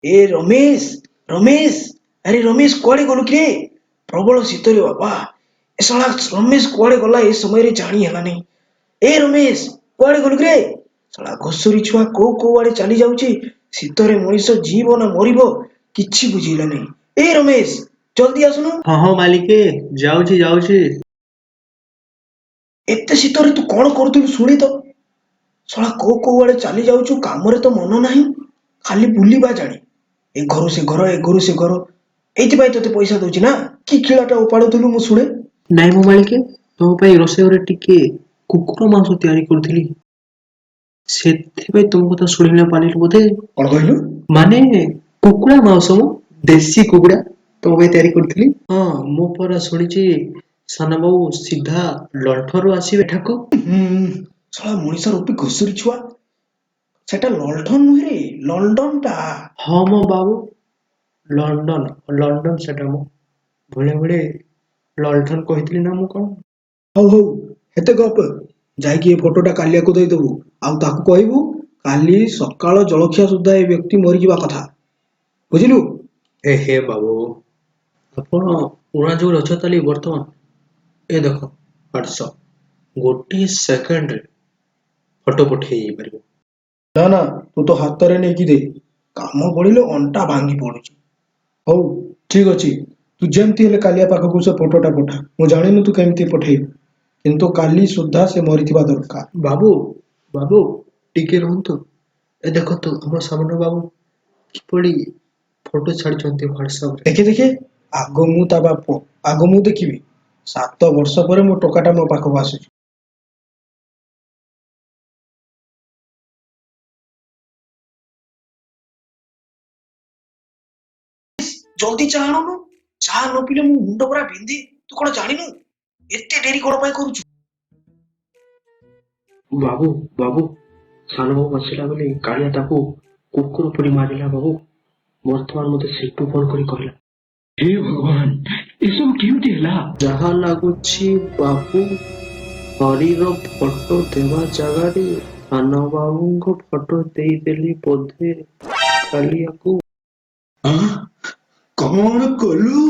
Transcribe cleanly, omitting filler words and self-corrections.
ଏ ରମେଶ, ରମେଶ, ଆରେ ରମେଶ କୁଆଡେ ଗଲୁ କିରେ? ପ୍ରବଳ ଶୀତରେ ବାବା, ଏ ଶଳା ରମେଶ କୁଆଡେ ଗଲା ଏ ସମୟରେ ଜାଣି ହେଲା ନାହିଁ। ଏ ରମେଶ କୁଆଡେ ଗଲୁ କିରେ? ଶଳା ଘୁଷୁରୀ ଛୁଆ କୋଉ କୋଉ ଆଡେ ଚାଲି ଯାଉଛି। ଶୀତରେ ମଣିଷ ଯିବ ନା ମରିବ କିଛି ବୁଝିଲା ନାହିଁ। ଏ ରମେଶ ଜଲ୍ଦି ଆସୁନୁ। ହଁ ହଁ ମାଲିକେ, ଯାଉଛି ଯାଉଛି। ଏତେ ଶୀତରେ ତୁ କଣ କରୁଥିଲୁ ଶୁଣି ତ? ଶଳା କୋଉ କୋଉ ଆଡେ ଚାଲି ଯାଉଛୁ, କାମରେ ତ ମନ ନାହିଁ, ଖାଲି ବୁଲିବା ଜାଣି। ଏ ଘରୁ ସେ ଘର, ଏ ଘରୁ ସେ ଘର। ଏଇଥିପାଇଁ ତତେ ପଇସା ଦଉଛି ନା? କି ଖିଳାଟା ଉପାଡୁଥିଲୁ ମୁଁ ଶୁଣେ। ନାଇଁ ମୋ ମାଲିକେ, ତମ ପାଇଁ ରୋଷେଇ ଘରେ ଟିକେ କୁକୁର ମାଂସ ତିଆରି କରୁଥିଲି। ସେଥିପାଇଁ ତମ କଥା ଶୁଣି ନା ପାରିଲି ବୋଧେ। କଣ କହିଲୁ? ମାନେ କୁକୁଡ଼ା ମାଂସ ମ, ଦେଶୀ କୁକୁଡ଼ା ତମ ପାଇଁ ତିଆରି କରିଥିଲି। ହଁ ମୁଁ ପରା ଶୁଣିଛି ସାନ ବାବୁ ସିଧା ଲଣ୍ଠନରୁ ଆସିବେ ଏଠାକୁ। ହୁଁ, ଶଳା ମଣିଷ ରୂପୀ ଘୁଷୁରୀ ଛୁଆ। ସେଟା ଲଣ୍ଠନ ନୁହେଁ, ଲଣ୍ଡନ ଟା। ହଁ ମୋ ବାବୁ, ଲଣ୍ଡନ ଲଣ୍ଡନ ସେଟା ମୁଁ ଭୁଳେ ଭୁଳେ ଲଣ୍ଠନ କହିଥିଲି ନା ମୁଁ କଣ? ହଉ ହଉ, ଏତେ ଗପ। ଯାଇକି ଏ ଫଟୋଟା କାଲିଆକୁ ଦେଇଦବୁ। ଆଉ ତାକୁ କହିବୁ କାଲି ସକାଳ ଜଳଖିଆ ସୁଦ୍ଧା ଏ ବ୍ୟକ୍ତି ମରିଯିବା କଥା, ବୁଝିଲୁ? ଏ ହେ ବାବୁ, ଆପଣ ଉଣା ଯୋଉ ଅଛ ତାହେଲେ ବର୍ତ୍ତମାନ ଏ ଦେଖ ହ୍ୱାଟ୍ସଆପ, ଗୋଟିଏ ସେକେଣ୍ଡରେ ଫଟୋ ପଠେଇ ପାରିବ। ନା ନା, ତୁ ତ ହାତରେ ନେଇକି ଦେ, କାମ ପଡ଼ିଲେ ଅଣ୍ଟା ଭାଙ୍ଗି ପଡୁଛି। ହଉ ଠିକ ଅଛି, ତୁ ଯେମିତି ହେଲେ କାଲିଆ ପାଖକୁ ସେ ଫଟୋଟା ପଠା। ମୁଁ ଜାଣିନୁ ତୁ କେମିତି ପଠେଇବୁ, କିନ୍ତୁ କାଲି ସୁଦ୍ଧା ସେ ମରିଥିବା ଦରକାର। ବାବୁ, ବାବୁ ଟିକେ ରୁହନ୍ତୁ। ଏ ଦେଖନ୍ତୁ ଆମ ସାମନ ବାବୁ କିପରି ଫଟୋ ଛାଡିଛନ୍ତି ହ୍ୱାଟ୍ସଆପରେ। ଦେଖେ ଦେଖେ, ଆଗ ମୁଁ ତା ବାପ, ଆଗ ମୁଁ ଦେଖିବି। 7 ବର୍ଷ ପରେ ମୋ ଟୋକାଟା ମୋ ପାଖକୁ ଆସୁଛି। ଜଲ୍ଦି ଚା ଆଣୁନୁ। ଚା ନ ପିଲେ ମୋ ମୁଣ୍ଡ ପୁରା ବିନ୍ଧି। ତୁ କଣ ଜାଣିନୁ? ଏତେ ଡେରି କଣ ପାଇଁ କରୁଛୁ? ବାବୁ, ବାବୁ ସାନ ବାବୁ ଆସିଲା ବୋଲି କାଳିଆ ତାକୁ କୁକୁର ପରି ମାରିଲା ବାବୁ। ବର୍ତ୍ତମାନ ମତେ ଶିଳ୍ପ ଫୋନ କରି କହିଲା। ହେ ଭଗବାନ, ଏସବୁ କେମିତି ହେଲା? ଯାହା ଲାଗୁଛି ବାବୁ, ହରିର ଫଟୋ ଦେବା ଜାଗାରେ ସାନ ବାବୁଙ୍କ ଫଟୋ ଦେଇଦେଲି ବୋଧେ କାଲିଆକୁ। କଣ କଲୁ?